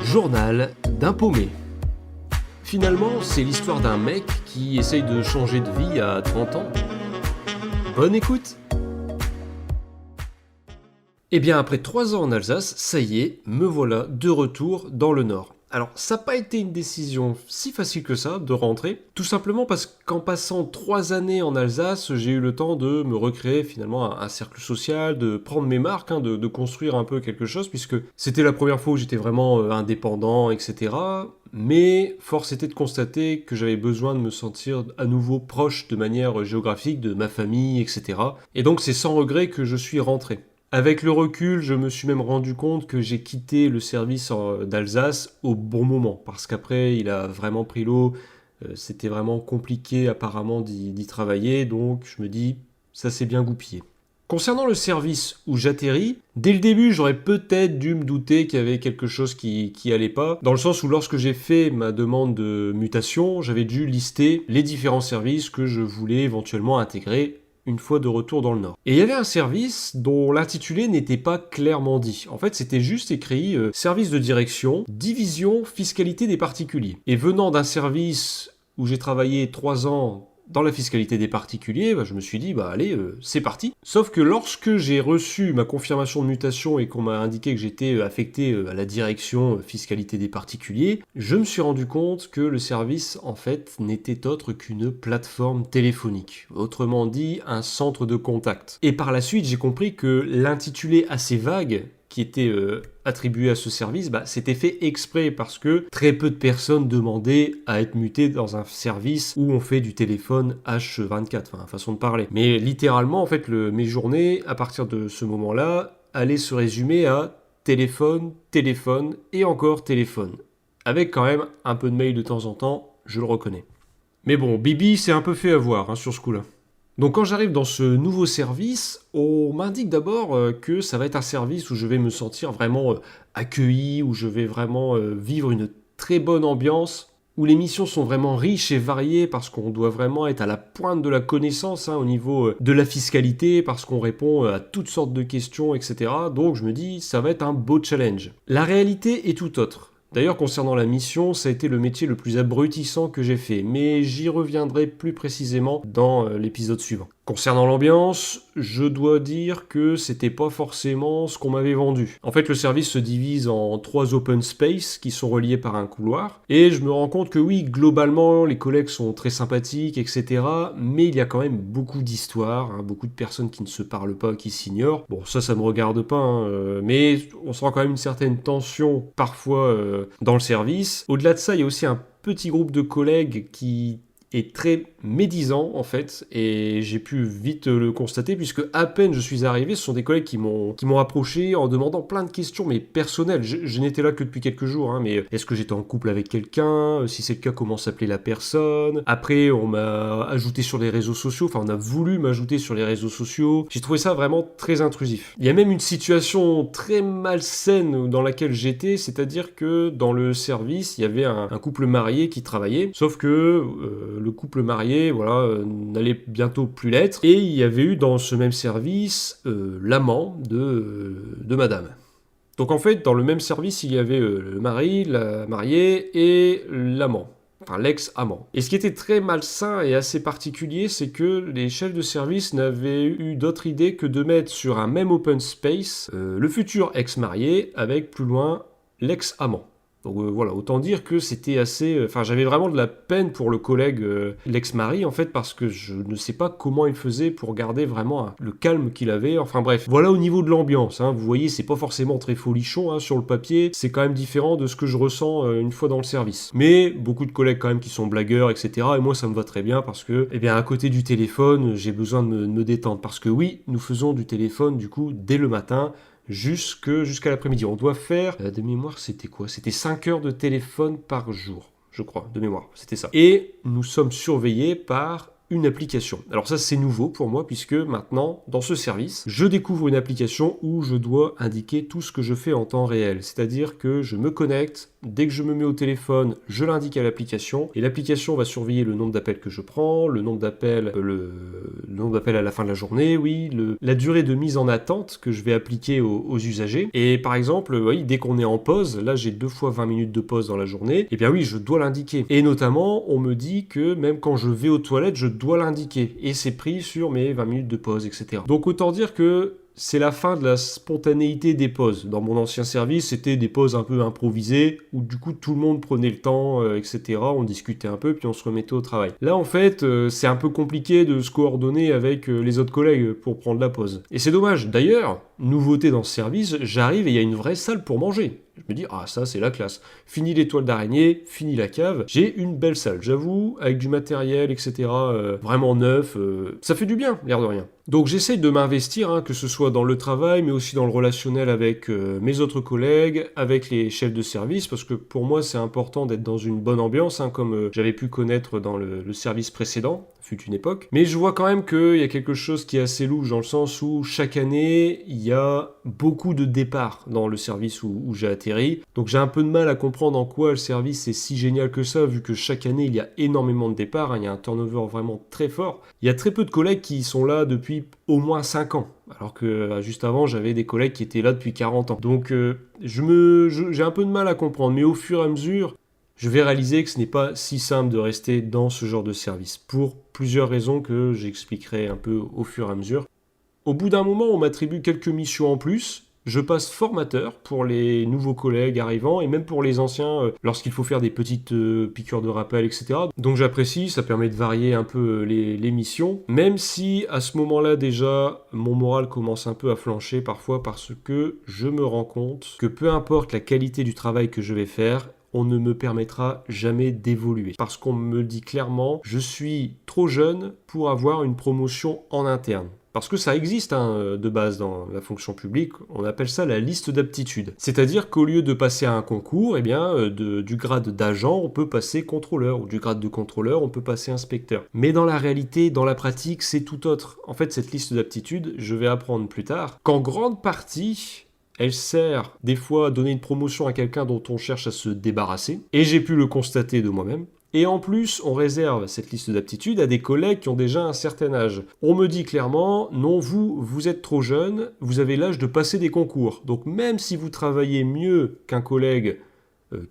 Journal d'un paumé. Finalement, c'est l'histoire d'un mec qui essaye de changer de vie à 30 ans. Bonne écoute! Eh bien, après 3 ans en Alsace, ça y est, me voilà de retour dans le Nord. Alors, ça n'a pas été une décision si facile que ça de rentrer, tout simplement parce qu'en passant 3 années en Alsace, j'ai eu le temps de me recréer finalement un cercle social, de prendre mes marques, de construire un peu quelque chose, puisque c'était la première fois où j'étais vraiment indépendant, etc. Mais force était de constater que j'avais besoin de me sentir à nouveau proche de manière géographique de ma famille, etc. Et donc c'est sans regret que je suis rentré. Avec le recul, je me suis même rendu compte que j'ai quitté le service d'Alsace au bon moment, parce qu'après, il a vraiment pris l'eau, c'était vraiment compliqué apparemment d'y travailler, donc je me dis, ça s'est bien goupillé. Concernant le service où j'atterris, dès le début, j'aurais peut-être dû me douter qu'il y avait quelque chose qui allait pas, dans le sens où lorsque j'ai fait ma demande de mutation, j'avais dû lister les différents services que je voulais éventuellement intégrer une fois de retour dans le Nord. Et il y avait un service dont l'intitulé n'était pas clairement dit. En fait, c'était juste écrit service de direction, division fiscalité des particuliers. Et venant d'un service où j'ai travaillé 3 ans dans la fiscalité des particuliers, je me suis dit, allez, c'est parti. Sauf que lorsque j'ai reçu ma confirmation de mutation et qu'on m'a indiqué que j'étais affecté à la direction fiscalité des particuliers, je me suis rendu compte que le service, en fait, n'était autre qu'une plateforme téléphonique. Autrement dit, un centre de contact. Et par la suite, j'ai compris que l'intitulé assez vague qui était attribué à ce service, c'était fait exprès parce que très peu de personnes demandaient à être mutées dans un service où on fait du téléphone H24, façon de parler. Mais littéralement, en fait, mes journées, à partir de ce moment-là, allaient se résumer à téléphone, téléphone et encore téléphone. Avec quand même un peu de mail de temps en temps, je le reconnais. Mais bon, Bibi s'est un peu fait avoir sur ce coup-là. Donc quand j'arrive dans ce nouveau service, on m'indique d'abord que ça va être un service où je vais me sentir vraiment accueilli, où je vais vraiment vivre une très bonne ambiance, où les missions sont vraiment riches et variées parce qu'on doit vraiment être à la pointe de la connaissance au niveau de la fiscalité, parce qu'on répond à toutes sortes de questions, etc. Donc je me dis, ça va être un beau challenge. La réalité est tout autre. D'ailleurs, concernant la mission, ça a été le métier le plus abrutissant que j'ai fait, mais j'y reviendrai plus précisément dans l'épisode suivant. Concernant l'ambiance, je dois dire que c'était pas forcément ce qu'on m'avait vendu. En fait, le service se divise en 3 open space qui sont reliés par un couloir, et je me rends compte que oui, globalement, les collègues sont très sympathiques, etc., mais il y a quand même beaucoup d'histoires, beaucoup de personnes qui ne se parlent pas, qui s'ignorent. Bon, ça me regarde pas, mais on sent quand même une certaine tension parfois dans le service. Au-delà de ça, il y a aussi un petit groupe de collègues qui est très médisant en fait, et j'ai pu vite le constater puisque à peine je suis arrivé, ce sont des collègues qui m'ont approché en demandant plein de questions mais personnelles. Je n'étais là que depuis quelques jours, mais est-ce que j'étais en couple avec quelqu'un? Si c'est le cas, comment s'appelait la personne? Après, on m'a ajouté sur les réseaux sociaux, on a voulu m'ajouter sur les réseaux sociaux. J'ai trouvé ça vraiment très intrusif. Il y a même une situation très malsaine dans laquelle j'étais, c'est-à-dire que dans le service, il y avait un couple marié qui travaillait, sauf que le couple marié, n'allait bientôt plus l'être. Et il y avait eu dans ce même service l'amant de madame. Donc en fait, dans le même service, il y avait le mari, la mariée et l'amant. Enfin, l'ex-amant. Et ce qui était très malsain et assez particulier, c'est que les chefs de service n'avaient eu d'autre idée que de mettre sur un même open space le futur ex-marié avec plus loin l'ex-amant. Donc autant dire que c'était assez... j'avais vraiment de la peine pour le collègue, l'ex-mari, en fait, parce que je ne sais pas comment il faisait pour garder vraiment le calme qu'il avait. Enfin bref, voilà au niveau de l'ambiance. Vous voyez, c'est pas forcément très folichon sur le papier. C'est quand même différent de ce que je ressens une fois dans le service. Mais beaucoup de collègues quand même qui sont blagueurs, etc. Et moi, ça me va très bien parce que, à côté du téléphone, j'ai besoin de me détendre. Parce que oui, nous faisons du téléphone, du coup, dès le matin, jusqu'à l'après-midi. On doit faire, de mémoire, c'était quoi? C'était 5 heures de téléphone par jour, je crois, de mémoire, c'était ça. Et nous sommes surveillés par une application. Alors ça c'est nouveau pour moi puisque maintenant dans ce service je découvre une application où je dois indiquer tout ce que je fais en temps réel, c'est-à-dire que je me connecte, dès que je me mets au téléphone je l'indique à l'application et l'application va surveiller le nombre d'appels que je prends, le nombre d'appels à la fin de la journée, oui, la durée de mise en attente que je vais appliquer aux usagers et par exemple oui, dès qu'on est en pause, là j'ai 2 fois 20 minutes de pause dans la journée, et bien oui je dois l'indiquer et notamment on me dit que même quand je vais aux toilettes je dois l'indiquer et c'est pris sur mes 20 minutes de pause, etc. Donc autant dire que c'est la fin de la spontanéité des pauses. Dans mon ancien service, c'était des pauses un peu improvisées, où du coup tout le monde prenait le temps, etc. On discutait un peu, puis on se remettait au travail. Là, en fait, c'est un peu compliqué de se coordonner avec les autres collègues pour prendre la pause. Et c'est dommage. D'ailleurs, nouveauté dans ce service, j'arrive et il y a une vraie salle pour manger. Je me dis, ah ça c'est la classe. Fini les toiles d'araignée, fini la cave. J'ai une belle salle, j'avoue, avec du matériel, etc. Vraiment neuf. Ça fait du bien, l'air de rien. Donc j'essaye de m'investir, hein, que ce soit dans le travail, mais aussi dans le relationnel avec mes autres collègues, avec les chefs de service, parce que pour moi c'est important d'être dans une bonne ambiance, hein, comme j'avais pu connaître dans le service précédent, fut une époque. Mais je vois quand même qu'il y a quelque chose qui est assez louche, dans le sens où chaque année, il y a beaucoup de départs dans le service où j'ai atterri. Donc j'ai un peu de mal à comprendre en quoi le service est si génial que ça, vu que chaque année, il y a énormément de départs, hein, il y a un turnover vraiment très fort. Il y a très peu de collègues qui sont là depuis au moins 5 ans. Alors que juste avant, j'avais des collègues qui étaient là depuis 40 ans. Donc j'ai un peu de mal à comprendre. Mais au fur et à mesure, je vais réaliser que ce n'est pas si simple de rester dans ce genre de service. Pour plusieurs raisons que j'expliquerai un peu au fur et à mesure. Au bout d'un moment, on m'attribue quelques missions en plus. Je passe formateur pour les nouveaux collègues arrivants et même pour les anciens lorsqu'il faut faire des petites piqûres de rappel, etc. Donc j'apprécie, ça permet de varier un peu les missions, même si à ce moment-là déjà, mon moral commence un peu à flancher parfois parce que je me rends compte que peu importe la qualité du travail que je vais faire, on ne me permettra jamais d'évoluer. Parce qu'on me dit clairement, je suis trop jeune pour avoir une promotion en interne. Parce que ça existe de base dans la fonction publique, on appelle ça la liste d'aptitude. C'est-à-dire qu'au lieu de passer à un concours, eh bien, du grade d'agent, on peut passer contrôleur, ou du grade de contrôleur, on peut passer inspecteur. Mais dans la réalité, dans la pratique, c'est tout autre. En fait, cette liste d'aptitude, je vais apprendre plus tard, qu'en grande partie, elle sert des fois à donner une promotion à quelqu'un dont on cherche à se débarrasser, et j'ai pu le constater de moi-même. Et en plus, on réserve cette liste d'aptitudes à des collègues qui ont déjà un certain âge. On me dit clairement, non, vous êtes trop jeune, vous avez l'âge de passer des concours. Donc même si vous travaillez mieux qu'un collègue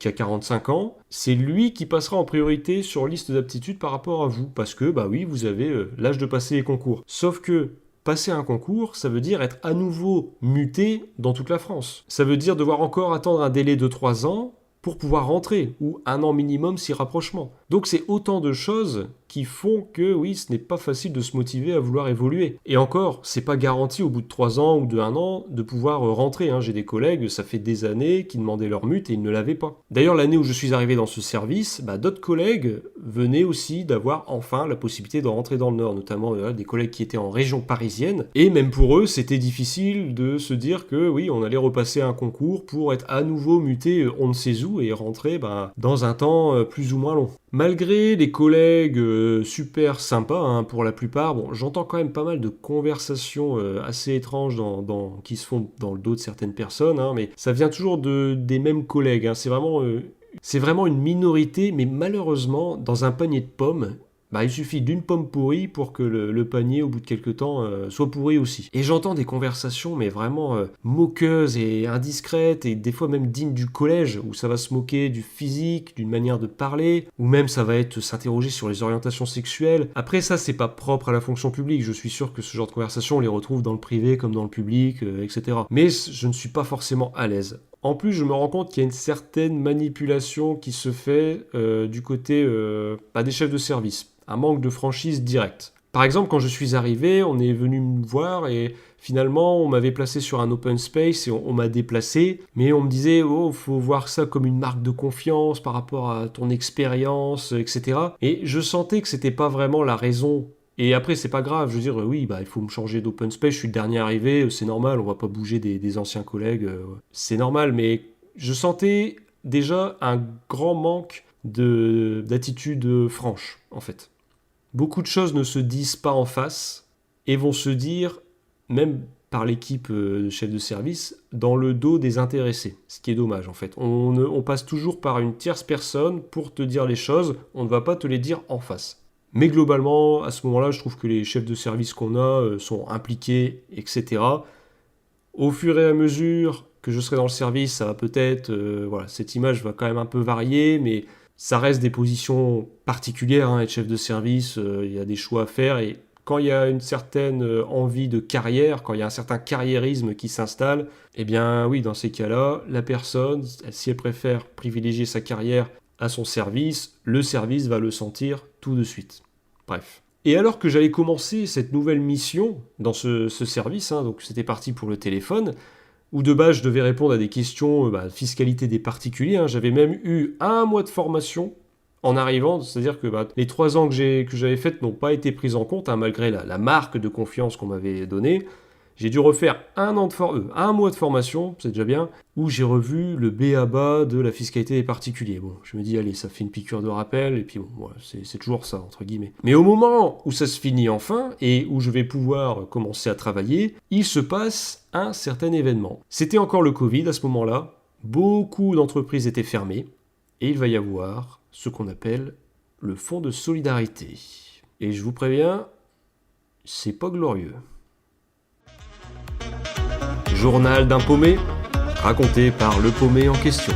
qui a 45 ans, c'est lui qui passera en priorité sur liste d'aptitudes par rapport à vous. Parce que, bah oui, vous avez l'âge de passer les concours. Sauf que passer un concours, ça veut dire être à nouveau muté dans toute la France. Ça veut dire devoir encore attendre un délai de 3 ans pour pouvoir rentrer, ou 1 an minimum si rapprochement. Donc c'est autant de choses qui font que oui, ce n'est pas facile de se motiver à vouloir évoluer. Et encore, c'est pas garanti au bout de 3 ans ou de 1 an de pouvoir rentrer. J'ai des collègues, ça fait des années, qui demandaient leur mute et ils ne l'avaient pas. D'ailleurs, l'année où je suis arrivé dans ce service, d'autres collègues venaient aussi d'avoir enfin la possibilité de rentrer dans le Nord, notamment des collègues qui étaient en région parisienne. Et même pour eux, c'était difficile de se dire que oui, on allait repasser un concours pour être à nouveau muté on ne sait où et rentrer dans un temps plus ou moins long. Malgré les collègues super sympas pour la plupart, j'entends quand même pas mal de conversations assez étranges qui se font dans le dos de certaines personnes, mais ça vient toujours des mêmes collègues. C'est vraiment une minorité, mais malheureusement, dans un panier de pommes, il suffit d'une pomme pourrie pour que le panier, au bout de quelques temps, soit pourri aussi. Et j'entends des conversations, mais vraiment moqueuses et indiscrètes, et des fois même dignes du collège, où ça va se moquer du physique, d'une manière de parler, ou même ça va être s'interroger sur les orientations sexuelles. Après ça, c'est pas propre à la fonction publique, je suis sûr que ce genre de conversations, on les retrouve dans le privé comme dans le public, etc. Mais je ne suis pas forcément à l'aise. En plus, je me rends compte qu'il y a une certaine manipulation qui se fait du côté des chefs de service. Un manque de franchise directe. Par exemple, quand je suis arrivé, on est venu me voir et finalement, on m'avait placé sur un open space et on m'a déplacé. Mais on me disait, faut voir ça comme une marque de confiance par rapport à ton expérience, etc. Et je sentais que c'était pas vraiment la raison. Et après, c'est pas grave, je veux dire, oui, il faut me changer d'open space, je suis le dernier arrivé, c'est normal, on va pas bouger des anciens collègues, c'est normal, mais je sentais déjà un grand manque d'attitude franche, en fait. Beaucoup de choses ne se disent pas en face et vont se dire, même par l'équipe de chef de service, dans le dos des intéressés. Ce qui est dommage en fait. On passe toujours par une tierce personne pour te dire les choses, on ne va pas te les dire en face. Mais globalement, à ce moment-là, je trouve que les chefs de service qu'on a sont impliqués, etc. Au fur et à mesure que je serai dans le service, ça va peut-être, voilà, cette image va quand même un peu varier, mais ça reste des positions particulières, hein, être chef de service, il y a des choix à faire, et quand il y a une certaine envie de carrière, quand il y a un certain carriérisme qui s'installe, eh bien oui, dans ces cas-là, la personne, si elle préfère privilégier sa carrière à son service, le service va le sentir tout de suite. Bref. Et alors que j'allais commencer cette nouvelle mission dans ce service, hein, donc c'était parti pour le téléphone, où de base je devais répondre à des questions fiscalité des particuliers, hein, j'avais même eu 1 mois de formation en arrivant, c'est-à-dire que les 3 ans que j'avais faites n'ont pas été pris en compte, hein, malgré la marque de confiance qu'on m'avait donnée. J'ai dû refaire 1 mois de formation, c'est déjà bien, où j'ai revu le b.a.-ba de la fiscalité des particuliers. Bon, je me dis, allez, ça fait une piqûre de rappel, et puis bon, voilà, c'est toujours ça, entre guillemets. Mais au moment où ça se finit enfin, et où je vais pouvoir commencer à travailler, il se passe un certain événement. C'était encore le Covid à ce moment-là, beaucoup d'entreprises étaient fermées, et il va y avoir ce qu'on appelle le fonds de solidarité. Et je vous préviens, c'est pas glorieux. Journal d'un paumé, raconté par le paumé en question.